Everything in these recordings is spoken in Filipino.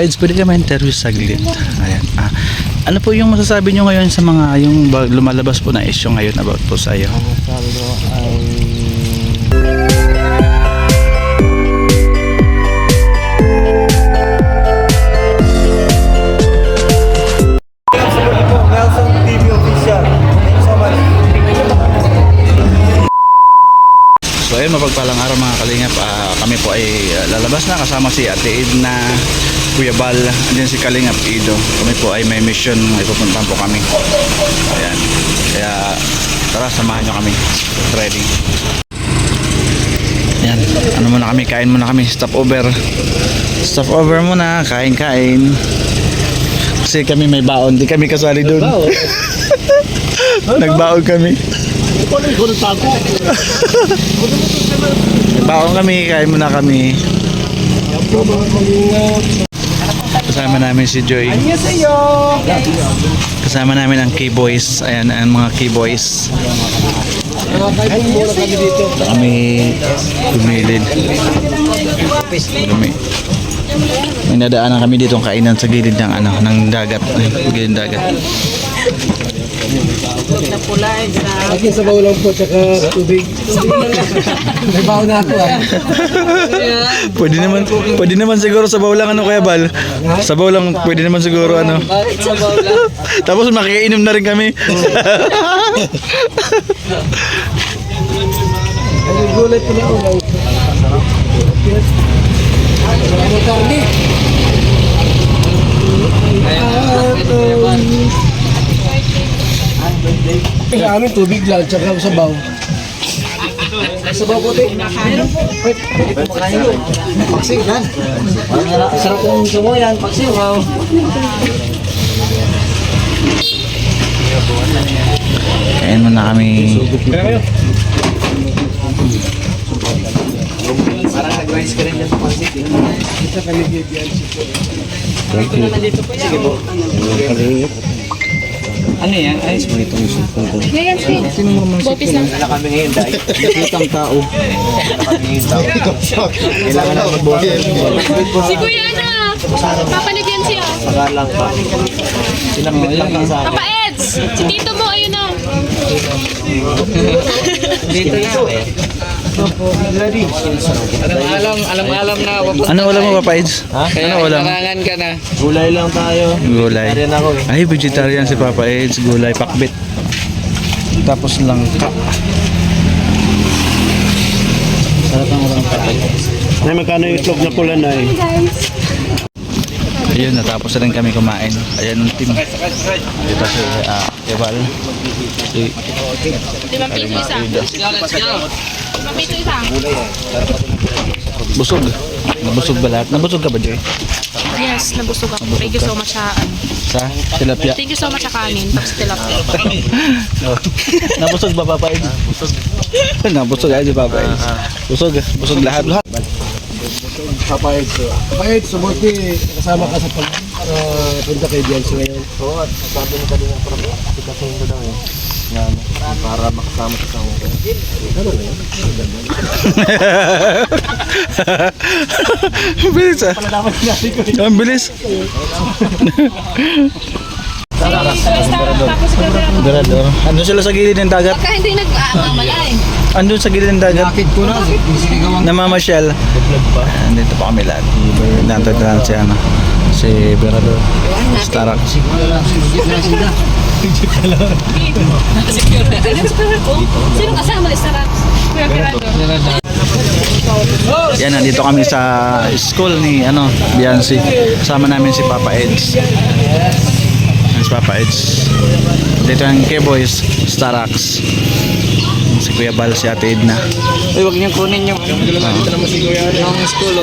Guys, pwede ka ma-interview saglit. Ayan. Ano po yung masasabi nyo ngayon sa mga yung lumalabas po na issue ngayon about po sa iyo? Ang sabi ko ay Nelson TV official. Thank you so much. So ayun, mapagpalang araw mga kalingap. Kami po ay lalabas na kasama si Ate Edna, Kuya Bal, andyan si Kalingap Ido. Kami po ay may mission, ay pupuntahan po kami. Ayan. Kaya tara, samahan nyo kami. Ready. Ayan, ano muna kami, kain muna kami. Stop over. Stop over muna, kain-kain. Kasi kami may baon, di kami kasali doon. Nagbaon kami. May baon kami, kain muna kami. Kasama namin si Joy. Kasama namin ang K-Boys. Ayan, ang mga K-Boys. Kami gumilid. May nadaanan kami dito ang kainan sa gilid ng ng dagat. Gilid ng dagat. Na pula, akin sa bawang po tsaka tubig. May baon na ako Pwede naman siguro sa bawlang ano, Kuya Bal. Sa bawlang pwede naman siguro ano. Bakit sa bawla? Tapos makikainom na rin kami. Ang gulay po na ulang. Ang karni. Sa amin tubig lang tsaka sabaw. Sabaw puti. Paksing yan. Sarap kong sumo yan. Paksing. Wow. Kain muna kami. Parang nag-rice ka rin yan sa paksing. Kita kami bibigyan. Sige po. Ano yan? Ayos mo itong supong ko. Ngayon, Bopis lang. Wala kami ngayon dahil nakikitang tao. Wala kami ngayon tao. Kailangan na mag-boss. Si Kuya na! Papanigyan siya. Pagalang pa. Sinakbit lang ka sa akin. Papa Eds! Si Tito mo, ayun na. Dito na. Alam na Ano wala mo, Papa Eds? Ano wala mo? Nangangan ka na. Gulay lang tayo. Gulay. Vegetarian ako eh. Ay, vegetarian si Papa Eds. Gulay, pakbit. Tapos langka. Sarap ang ulang patay. Nay, magkano yung itlog na pula na eh? Ayun, natapos na rin kami kumain. Ayan ang team. Dito si Eval. Si Limang piso isa. Limang piso isa. Busog. Nabusog ba lahat? Nabusog ka ba, Joy? Yes, nabusog ako. Thank you so much sa Sa tilapia. Thank you so much sa kanin. Tapos tilapia. Nabusog ba, Papa Eds? Busog. Nabusog ay si Papa Eds. Busog. Busog lahat. Papayad ko. Papayad, sumuti. Kasama ka sa punta kay Bianco ngayon. Oo, at sabi ni kanina parang aplikasyon ko daw eh. Para makasama sa kasama ko. Ano na yun? Ang bilis ah. Ang bilis. Dorador. Andun sila sa gilid ng dagat. Baka hindi nag-aamalay. Andun sa gilid ng dagat. Nakit ko na. Namamasyal. Andito pa kami lahat. Nantod na si si Berador. Starak. Sino kasama ni Sarap? Kuya Pirado. Yan, nandito kami sa school ni Biancy. Kasama namin si Papa Eds. Si Papa Eds. Dito ang K-Boys, Starax. Si Kuya Bal, si Ate Edna. Uy, huwag niyong kunin yung school.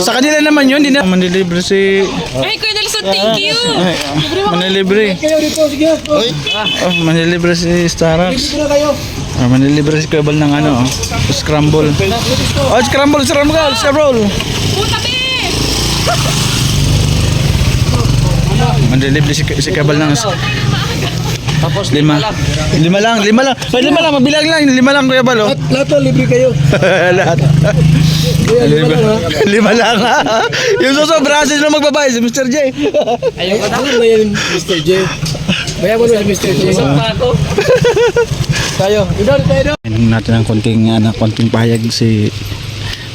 Sa kanila naman yun, di na manlilibre si... Ay, Kuya Nelson, thank you. Ay, manlilibre. Kayo dito, sige. Manlilibre si Starax. Dito na kayo. Manlilibre si Kuya Bal ng scramble. Oh, scramble. Puta, be! Manlilibre si Kuya Bal ng... Tapos lima lang. Pwede lima lang, mabilang lang. 5 lang, Kuya Bal. Lahat na libre kayo. Lahat. Kuya, lima lang ha. Lima lang ha. Yung susobra sila magbabayad si Mr. J. Ayoko na yan, Mr. J. Bayan mo na si Mr. J. Tayo. Idol, tayo doon. Inom natin ng konting pahayag si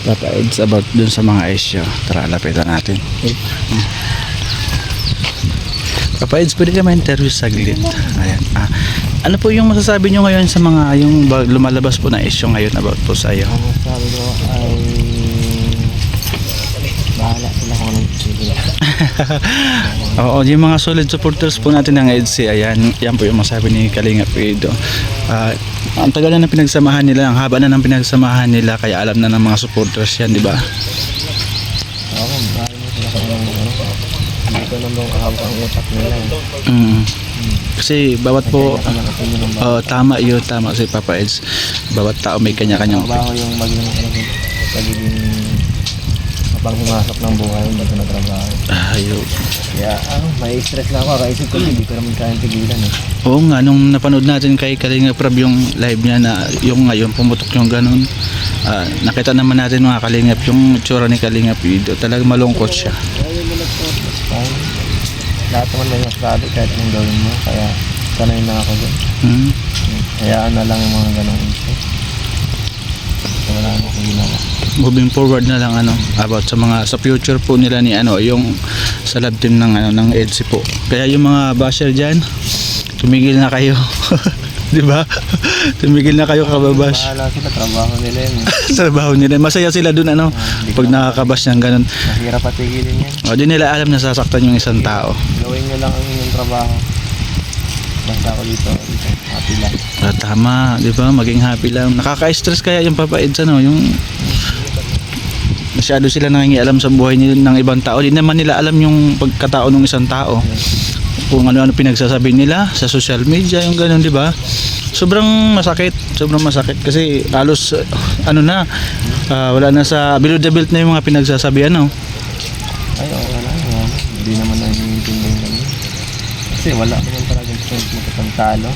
Papa Eds about dun sa mga issue. Tara, lapitan natin. Papa Eds, pwede ka ma-interview saglit. Ayan. Ano po yung masasabi nyo ngayon sa mga yung lumalabas po na issue ngayon about po sa iyo? Ang sabi ko ay bahala sila kung anong sige. Oo, yung mga solid supporters po natin ng EDC, ayan, yan po yung masabi ni Kalinga Pido. Ang tagal na ng pinagsamahan nila, ang haba na ng pinagsamahan nila, kaya alam na ng mga supporters yan, di ba? Oo, bahala mo sila kung anong hindi ko naman kahaba ang utak nila. Kasi bawat po, tama yun, tama si Papa Eds. Bawat tao may kanya-kanyang Trabaho yung maging pagiging mapanghimasok ng buhay, hindi ko natrabaho. ayun. Kaya may stress na ako, kaisip ko hindi ko naman kayang tigilan eh. Oo nga, nung napanood natin kay Kalinga Prab yung live niya na yung ngayon pumutok yung ganun, nakita naman natin mga Kalingap yung tsura ni Kalinga Pido, talagang malungkot siya. Fine. Lahat naman may masabi kahit anong gawin mo, kaya sanay na ako dun. Hayaan na lang yung mga ganong issue. So, wala na akong ginawa. Moving forward na lang about sa future po nila ni yung sa lab team ng EDC po. Kaya yung mga basher diyan, tumigil na kayo. 'Di ba? Tumigil na kayo kababash. Bahala sila, trabaho nila yun. Sa trabaho nila. Masaya sila dun pag nakakabash ng ganun. Mahirap patigilin yan. O di nila alam na sasaktan yung isang tao. Gawin nyo lang ang inyong trabaho. Basta ako dito, happy lang. Tama, 'di ba? Maging happy lang. Nakaka-stress kaya yung Papa Eds yung masyado sila nangingialam sa buhay ng ibang tao. Di naman nila alam yung pagkatao ng isang tao. Kung ano-ano pinagsasabi nila sa social media, yung ganun, di ba? Sobrang masakit kasi halos wala na sa below the belt na yung mga pinagsasabi Ay, okay lang yan. Hindi naman na naiintindihan kami. Kasi wala naman talagang point magkatantalo.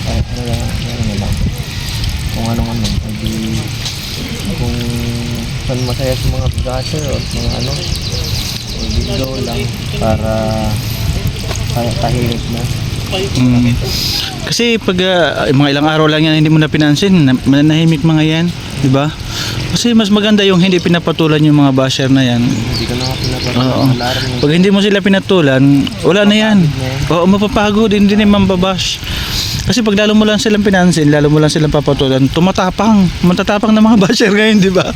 Kahit ano lang. Kung ano-ano. Kung saan masaya sa mga gasher o mga video lang para tahimik na. Kasi pag mga ilang araw lang yan hindi mo na pinansin, mananahimik mga yan, di ba? Kasi mas maganda yung hindi pinapatulan yung mga basher na yan. Hindi ko na nga Oo. pinapatulan. Pag hindi mo sila pinatulan, wala na yan. Oo, mapapagod, hindi naman babash. Kasi pag lalo mo lang silang pinansin, lalo mo lang silang papatulan, matatapang ng mga basher ngayon, di ba?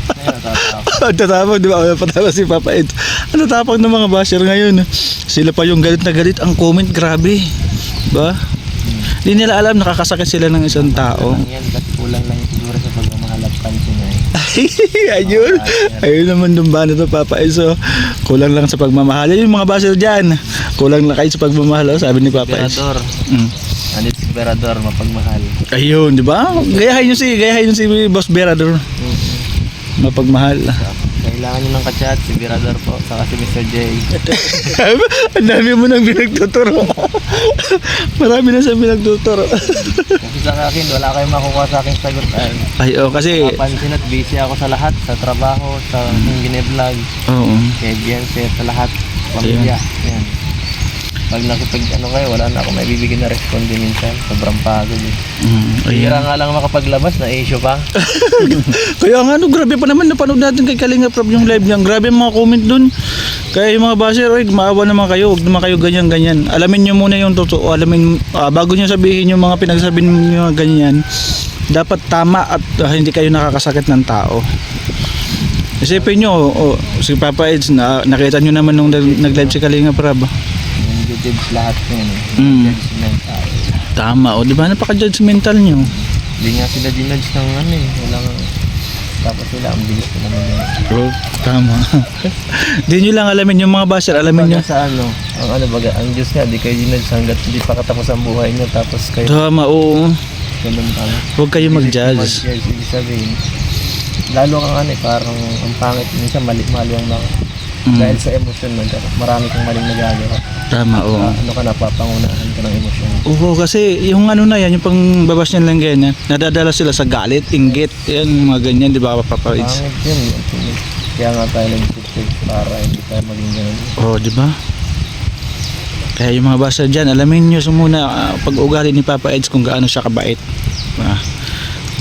Tatapang, di ba? Patapos si Papa Ed. Ang tatapang ng mga basher ngayon. Sila pa yung galit na galit, ang comment, grabe. Ba? Di nila alam, nakakasakit sila ng isang tao. Yan, kasi kulang lang siguro sa pagmamahal at pansin eh. Ayun naman dumba na to, Papa Ed. So, kulang lang sa pagmamahal. Yung mga basher dyan, kulang lang kayo sa pagmamahal, sabi ni Papa Ed. Berador. Andit si Berador, mapagmahal. Ayun, di ba? Gayahin nyo si Boss Berador. Mapagmahal. Kailangan nyo ng kachat, si Berador po, saka si Mr. J. Ang dami mo nang pinagtuturo. Marami na sa pinagtuturo. Kasi sa akin, wala kayong makukuha sa aking sagutan. Ay, kasi Napansin at busy ako sa lahat, sa trabaho, sa gine-vlog, oo. kay Bianca, sa lahat, pamilya. Yan. Pag kayo, wala na ako may bibigyan na responde minsan. Sobrang pagod eh. Hira nga lang makapaglabas na issue pa. Kaya nga grabe pa naman napanood natin kay Kalinga Prab yung live niya. Grabe ang mga comment dun. Kaya yung mga basher, maawa naman kayo, huwag naman kayo ganyan-ganyan. Alamin nyo muna yung totoo, bago nyo sabihin yung mga pinagsabi nyo ganyan, dapat tama at hindi kayo nakakasakit ng tao. Isipin nyo, si Papa Eds, nakita nyo naman nung nag-live si Kalinga Prab. Judge lahat yun eh. Judgmental. Tama, di ba? Napaka-judgmental nyo. Hindi nga sila dinudge ng walang tapos sila, ang bilis ko naman yun. Bro, tama. Di nyo lang alamin yung mga basher, alamin nyo. Sa ang Diyos nga, di kayo dinudge hanggat hindi pa katapos ang buhay nyo, tapos kayo, Tama, oo. ganun kami. Huwag kayo mag-judge. Ibig sabihin, lalo kang parang ang pangit, minsan mali ang mga Dahil sa emosyon mo, marami kang maling nagagawa. Tama, oo. Ano ka, napapangunahan ka ng emosyon. Oo, kasi yung ano na yan, yung pangbabas niyan lang ganyan, nadadala sila sa galit, inggit, yan, mga ganyan, di ba, Papa Eds? Pangit yun. Kaya nga tayo nag-tip para hindi tayo maging ganun. Oo, di ba? Kaya yung mga basa dyan, alamin nyo muna pag-ugali ni Papa Eds kung gaano siya kabait.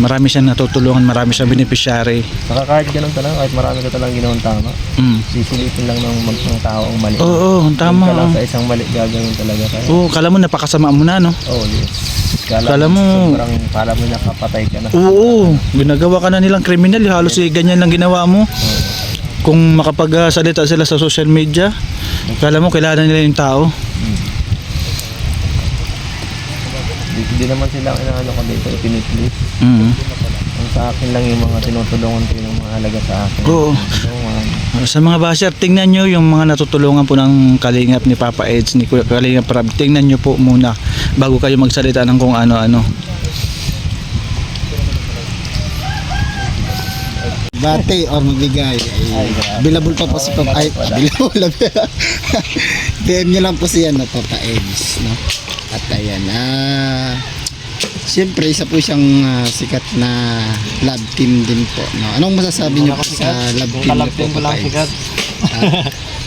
Marami siyang natutulungan, marami siyang beneficiary. Saka kahit ganun talaga, kahit marami ka talagang ginawang tama, sisilipin lang ng tao ang mali. Oo, tama. Ka lang sa isang mali gagawin talaga kayo. Oo, kala mo napakasama mo na, no? Oh, yes. Kala mo- Kala mo nakapatay ka na. Oo, ginagawa ka na nilang kriminal, halos ganyan lang ginawa mo. Kung makapagsalita sila sa social media, kala mo kilala nila yung tao. Hindi naman sila ang inaano ko dito, piniplis. Mm. Ang sa akin lang yung mga tinutulungan ko yung mahalaga sa akin. Oo. Tulungan. Sa mga basher, tingnan nyo yung mga natutulungan po ng Kalingap ni Papa Eds, ni Kuya Kalingap Rab. Tingnan nyo po muna bago kayo magsalita ng kung ano-ano. Bate or mabigay. Billable pa po si Papa. Ay, billable. PM nyo lang po siya na Papa Eds, no? At ayan, siyempre isa po siyang sikat na love team din po, no? Anong masasabi niyo po sa love team niyo po, Papa Eds?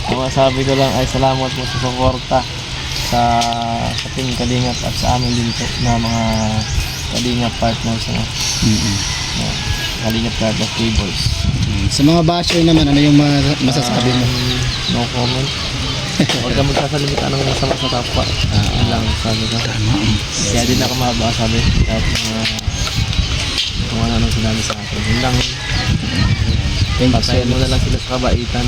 Ang masabi ko lang ay salamat mo sa suporta sa Team Kalingap at sa amin din po na mga Kalingap partners, no? Kalingap partners, K-Boys. Sa mga basher naman, ano yung masasabi mo? No comment. Huwag ka magsasalita ng masama sa kapwa. Yun lang sabi ko. Kaya din ako mabasabi kahit mga kung ano nang sinabi sa akin. Yun lang. Patayin mo na lang sila sa kabaitan.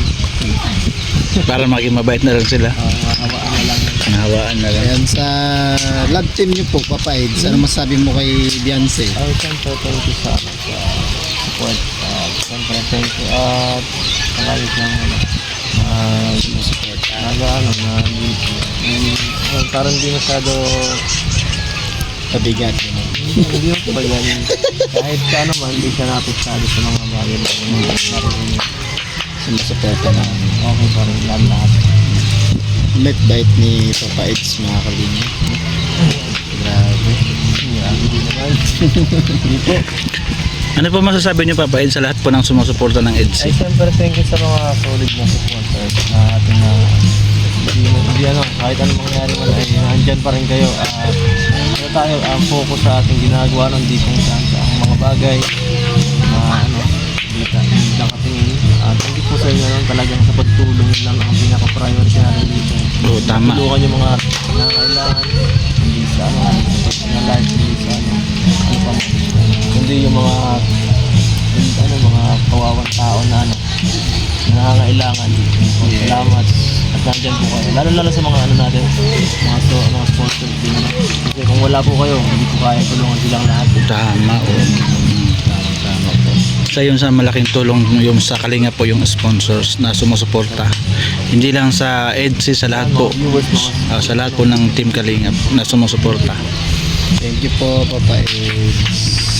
Para maging mabait na lang sila. Mahawaan na lang. Nahawaan na lang. Ayan, sa love team niyo po, Papa Eds, ano masasabi mo kay Beyonce? Ay, siyempre, thank you sa support. Siyempre, thank you. At maraming lang support. Parang di masyado Pabigat. hindi mo ba yan? Kahit sa ano man, hindi siya napisyado sa mga bagay na Sumusuporta na. okay pa rin lang lahat. Bait ni Papa Eds, mga kalingap. Grabe. Hindi naman. Hindi po. Ano po masasabi niyo, Papa Eds, sa lahat po ng sumusuporta ng Ay, EDSI? siyempre, thank you sa mga solid na supporters na ating hindi ano, kahit anong mangyari man ay nandyan pa rin kayo. Ano tayo, focus sa ating ginagawa nun, di kung saan sa ang mga bagay na ano, hindi nakatingin. Thank you po sa inyo nun, talagang sa pagtulong lang ang pinaka-priority natin dito. Oo, tama. Tulungan yung mga nangangailangan, hindi sa ano, sa personal life, hindi sa ano pa, kundi yung mga mga kawawang tao na nangangailangan. Salamat at nandyan po kayo. Lalo sa mga ano natin, mga sponsors din. Kasi kung wala po kayo, hindi po kaya tulungan silang lahat. Tama, oo. Tama po. Sa yun sa malaking tulong yung sa Kalingap po yung sponsors na sumusuporta. Hindi lang sa EDSI, sa lahat po. Viewers mga Sa lahat po ng Team Kalingap na sumusuporta. Thank you po, Papa Eds.